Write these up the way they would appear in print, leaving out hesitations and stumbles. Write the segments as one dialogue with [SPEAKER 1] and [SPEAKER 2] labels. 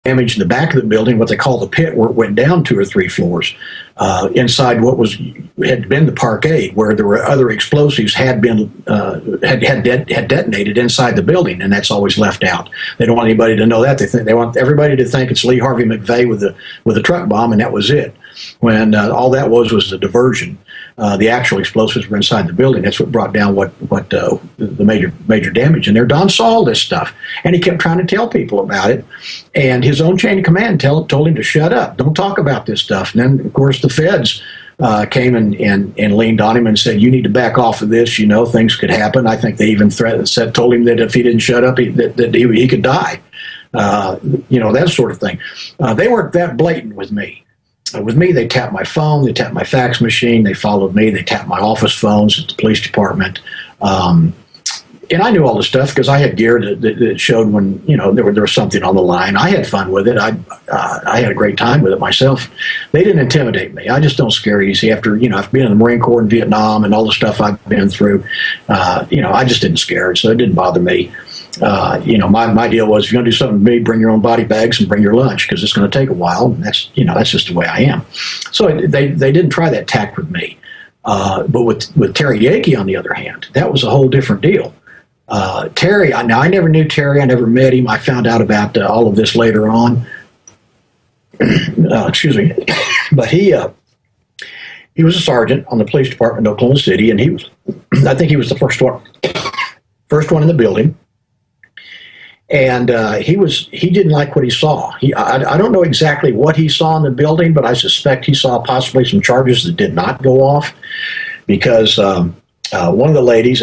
[SPEAKER 1] damage in the back of the building, what they call the pit, where it went down 2 or 3 floors, inside what had been the parkade, where there were other explosives had detonated inside the building, and that's always left out. They don't want anybody to know that. They want everybody to think it's Lee Harvey McVeigh with a truck bomb, and that was it. When all that was a diversion. The actual explosives were inside the building. That's what brought down the major damage in there. Don saw all this stuff, and he kept trying to tell people about it. And his own chain of command told him to shut up, don't talk about this stuff. And then, of course, the feds came and leaned on him and said, "You need to back off of this. You know, things could happen." I think they even told him that if he didn't shut up, that he could die. That sort of thing. They weren't that blatant with me. With me, they tapped my phone, they tapped my fax machine, they followed me, they tapped my office phones at the police department. And I knew all this stuff because I had gear that showed when, there was something on the line. I had fun with it. I had a great time with it myself. They didn't intimidate me. I just don't scare easy. After, I've been in the Marine Corps in Vietnam and all the stuff I've been through, I just didn't scare it, so it didn't bother me. My deal was, if you're going to do something to me, bring your own body bags and bring your lunch, because it's going to take a while. And that's just the way I am. So they didn't try that tact with me. But with Terry Yakey, on the other hand, that was a whole different deal. Terry, I never knew Terry. I never met him. I found out about all of this later on. Excuse me. But he was a sergeant on the police department in Oklahoma City, and I think he was the first one in the building. And he didn't like what he saw. I don't know exactly what he saw in the building, but I suspect he saw possibly some charges that did not go off, because one of the ladies,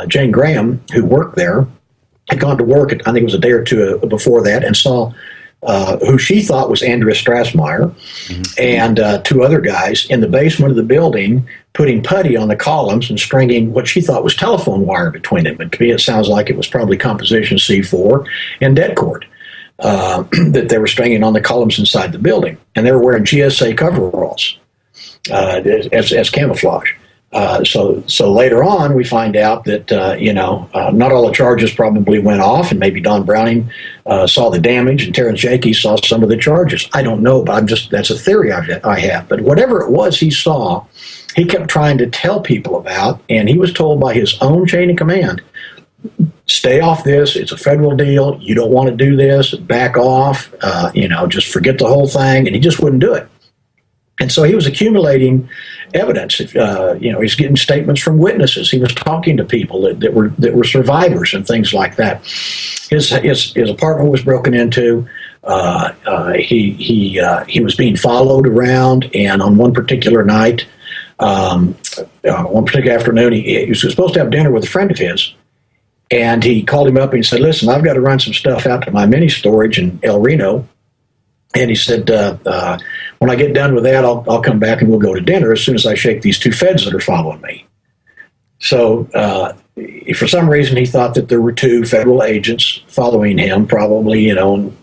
[SPEAKER 1] Jane Graham, who worked there, had gone to work, I think it was a day or two before that, and saw who she thought was Andrea Strassmeyer, and 2 other guys in the basement of the building putting putty on the columns and stringing what she thought was telephone wire between them. But to me, it sounds like it was probably composition C4 and dead cord that they were stringing on the columns inside the building. And they were wearing GSA coveralls as camouflage. So later on, we find out that, not all the charges probably went off, and maybe Don Browning saw the damage and Terrence Yakey saw some of the charges. I don't know, but that's a theory I have. But whatever it was he saw, he kept trying to tell people about, and he was told by his own chain of command, stay off this, it's a federal deal, you don't want to do this, back off, just forget the whole thing, and he just wouldn't do it. And so he was accumulating evidence. He's getting statements from witnesses. He was talking to people that were survivors and things like that. His apartment was broken into. He was being followed around, and on one particular night, one particular afternoon, he was supposed to have dinner with a friend of his, and he called him up and he said, "Listen, I've got to run some stuff out to my mini storage in El Reno." And he said, when I get done with that, I'll come back and we'll go to dinner as soon as I shake these 2 feds that are following me. So for some reason, he thought that there were 2 federal agents following him, probably, in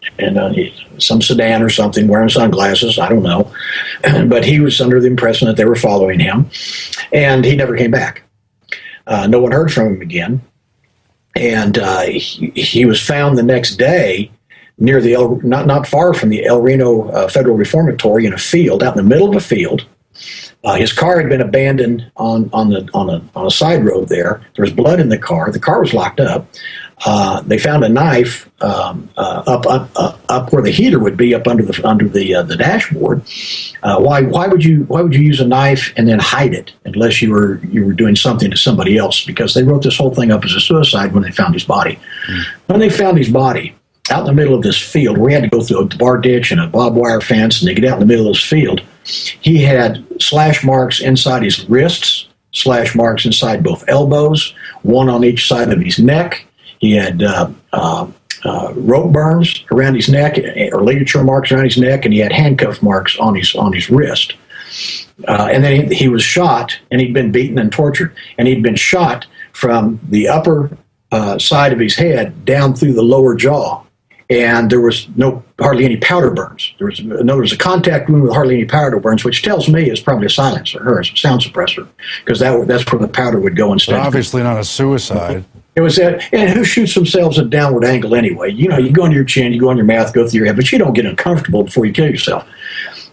[SPEAKER 1] some sedan or something, wearing sunglasses. I don't know. But he was under the impression that they were following him. And he never came back. No one heard from him again. And he was found the next day near not far from the El Reno Federal Reformatory, in a field, out in the middle of a field. His car had been abandoned on a side road there. There was blood in the car. The car was locked up. They found a knife up where the heater would be, up under the dashboard. Why would you use a knife and then hide it unless you were doing something to somebody else? Because they wrote this whole thing up as a suicide when they found his body. When they found his body out in the middle of this field, we had to go through a bar ditch and a barbed wire fence, and they get out in the middle of this field. He had slash marks inside his wrists, slash marks inside both elbows, one on each side of his neck. He had rope burns around his neck, or ligature marks around his neck, and he had handcuff marks on his wrist. And then he was shot, and he'd been beaten and tortured, and he'd been shot from the upper side of his head down through the lower jaw. And there was hardly any powder burns. There was a contact wound with hardly any powder burns, which tells me it's probably a silencer or a sound suppressor, because that's where the powder would go instead.
[SPEAKER 2] But obviously not a suicide.
[SPEAKER 1] It was that, and who shoots themselves at a downward angle anyway? You know, you go on your chin, you go on your mouth, go through your head, but you don't get uncomfortable before you kill yourself.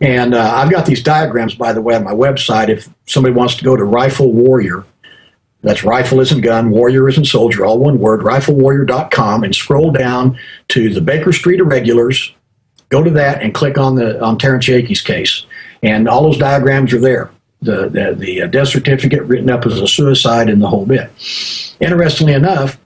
[SPEAKER 1] And I've got these diagrams, by the way, on my website. If somebody wants to go to Rifle Warrior, that's rifle as in gun, warrior as in soldier, all one word, riflewarrior.com, and scroll down to the Baker Street Irregulars, go to that and click on Terrence Yakee's case. And all those diagrams are there. The death certificate written up as a suicide and the whole bit. Interestingly enough,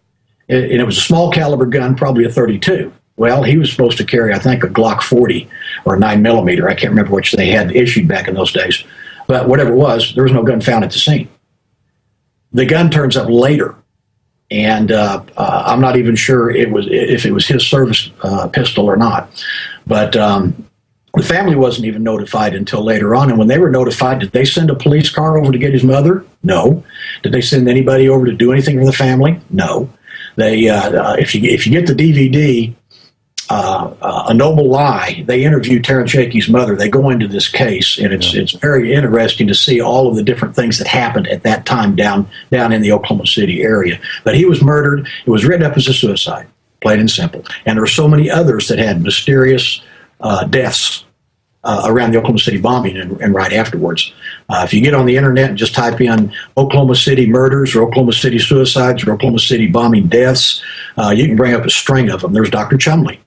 [SPEAKER 1] it was a small caliber gun, probably a 32. Well, he was supposed to carry, I think, a Glock 40 or a 9mm. I can't remember which they had issued back in those days. But whatever it was, there was no gun found at the scene. The gun turns up later, and I'm not even sure if it was his service pistol or not. But the family wasn't even notified until later on. And when they were notified, did they send a police car over to get his mother? No. Did they send anybody over to do anything for the family? No. They, if you get the DVD, A Noble Lie, they interview Terrence Yakee's mother. They go into this case, and it's very interesting to see all of the different things that happened at that time down in the Oklahoma City area. But he was murdered. It was written up as a suicide, plain and simple. And there were so many others that had mysterious deaths around the Oklahoma City bombing and right afterwards. If you get on the internet and just type in Oklahoma City murders or Oklahoma City suicides or Oklahoma City bombing deaths, you can bring up a string of them. There's Dr. Chumley.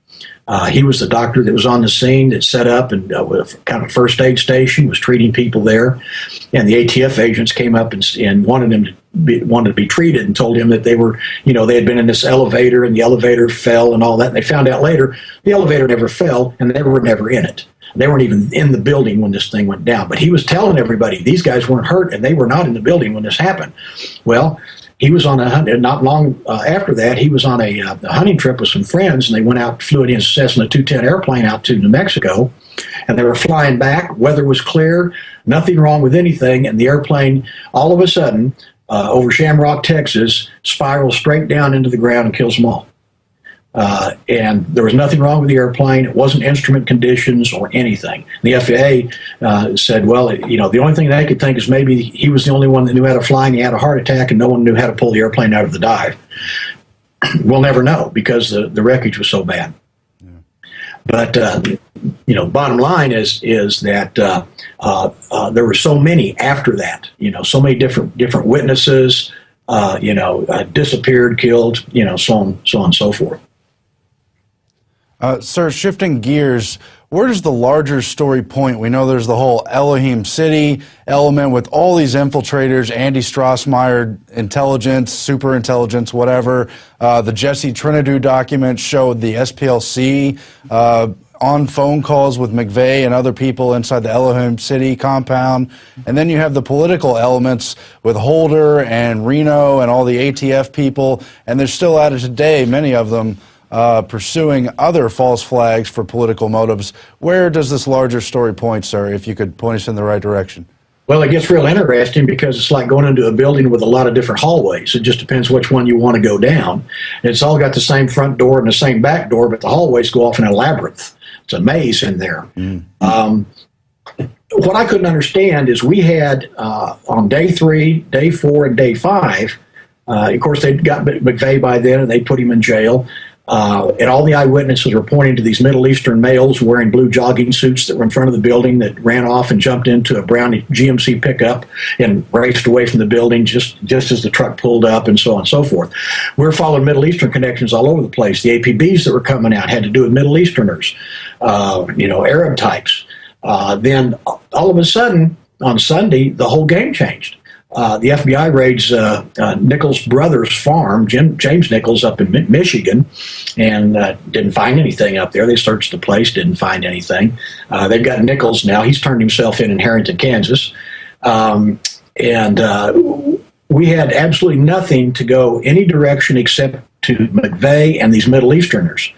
[SPEAKER 1] He was the doctor that was on the scene that set up and with kind of a first aid station, was treating people there. And the ATF agents came up and wanted him to be treated and told him that they were, they had been in this elevator and the elevator fell and all that. And they found out later the elevator never fell and they were never in it. They weren't even in the building when this thing went down. But he was telling everybody these guys weren't hurt and they were not in the building when this happened. Well, he was on a hunt, not long after that, he was on a hunting trip with some friends, and they went out, flew in his Cessna 210 airplane out to New Mexico, and they were flying back. Weather was clear, nothing wrong with anything, and the airplane, all of a sudden, over Shamrock, Texas, spirals straight down into the ground and kills them all. And there was nothing wrong with the airplane. It wasn't instrument conditions or anything. The FAA said, well, the only thing they could think is maybe he was the only one that knew how to fly and he had a heart attack and no one knew how to pull the airplane out of the dive. We'll never know because the wreckage was so bad. Yeah. But, bottom line is that there were so many after that, so many different witnesses, disappeared, killed, so on and so forth.
[SPEAKER 2] Sir, shifting gears, where does the larger story point? We know there's the whole Elohim City element with all these infiltrators, Andy Strassmeyer intelligence, super intelligence, whatever. The Jesse Trinidad document showed the SPLC on phone calls with McVeigh and other people inside the Elohim City compound. And then you have the political elements with Holder and Reno and all the ATF people. And they're still at it today, many of them, pursuing other false flags for political motives. Where does this larger story point, sir, if you could point us in the right direction?
[SPEAKER 1] Well, it gets real interesting because it's like going into a building with a lot of different hallways. It just depends which one you want to go down. It's all got the same front door and the same back door, but the hallways go off in a labyrinth. It's a maze in there. What I couldn't understand is we had on day 3, day 4, and day 5, of course, they'd got McVeigh by then and they put him in jail. And all the eyewitnesses were pointing to these Middle Eastern males wearing blue jogging suits that were in front of the building that ran off and jumped into a brown GMC pickup and raced away from the building just as the truck pulled up and so on and so forth. We're following Middle Eastern connections all over the place. The APBs that were coming out had to do with Middle Easterners, Arab types. Then all of a sudden on Sunday, the whole game changed. The FBI raids Nichols' brother's farm, James Nichols, up in Michigan, and didn't find anything up there. They searched the place, didn't find anything. They've got Nichols now. He's turned himself in Harrington, Kansas. And we had absolutely nothing to go any direction except to McVeigh and these Middle Easterners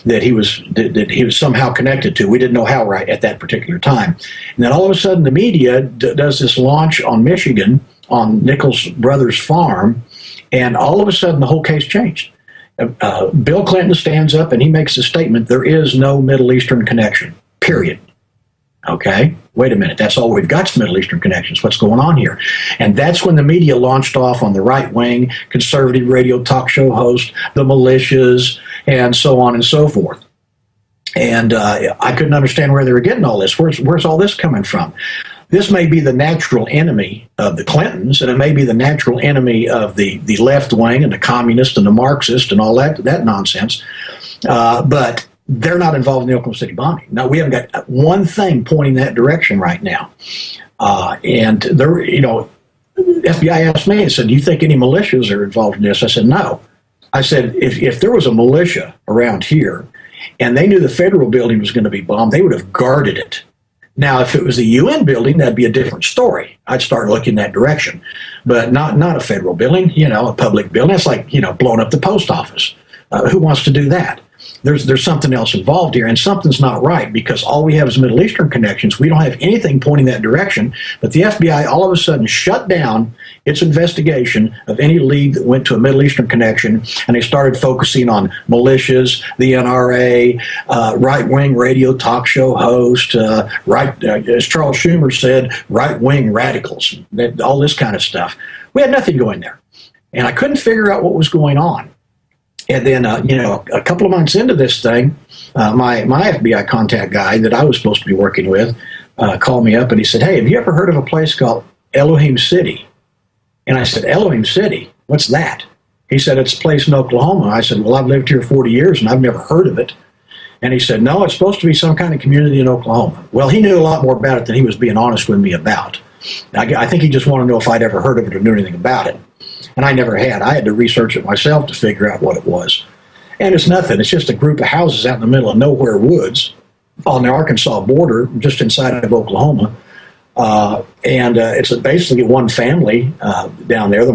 [SPEAKER 1] that he was somehow connected to. We didn't know how right at that particular time. And then all of a sudden the media does this launch on Michigan, on Nichols' brother's farm, and all of a sudden the whole case changed. Bill Clinton stands up and he makes a statement, there is no Middle Eastern connection, period. Okay, wait a minute. That's all we've got is Middle Eastern connections. What's going on here? And that's when the media launched off on the right wing, conservative radio talk show host, the militias, and so on and so forth. And I couldn't understand where they were getting all this. Where's all this coming from? This may be the natural enemy of the Clintons, and it may be the natural enemy of the left wing and the communist and the Marxist and all that nonsense. But they're not involved in the Oklahoma City bombing. No, we haven't got one thing pointing that direction right now. And there, FBI asked me, it said, do you think any militias are involved in this? I said, no. I said, if there was a militia around here and they knew the federal building was going to be bombed, they would have guarded it. Now, if it was the UN building, that'd be a different story. I'd start looking that direction, but not a federal building, a public building. That's like, blowing up the post office. Who wants to do that? There's something else involved here, and something's not right, because all we have is Middle Eastern connections. We don't have anything pointing that direction, but the FBI all of a sudden shut down its investigation of any lead that went to a Middle Eastern connection, and they started focusing on militias, the NRA, right-wing radio talk show host, as Charles Schumer said, right-wing radicals, all this kind of stuff. We had nothing going there, and I couldn't figure out what was going on. And then, a couple of months into this thing, my FBI contact guy that I was supposed to be working with called me up and he said, hey, have you ever heard of a place called Elohim City? And I said, Elohim City? What's that? He said, it's a place in Oklahoma. I said, well, I've lived here 40 years and I've never heard of it. And he said, no, it's supposed to be some kind of community in Oklahoma. Well, he knew a lot more about it than he was being honest with me about. I think he just wanted to know if I'd ever heard of it or knew anything about it. And I never had. I had to research it myself to figure out what it was. And it's nothing. It's just a group of houses out in the middle of nowhere woods on the Arkansas border, just inside of Oklahoma. And it's basically one family down there, the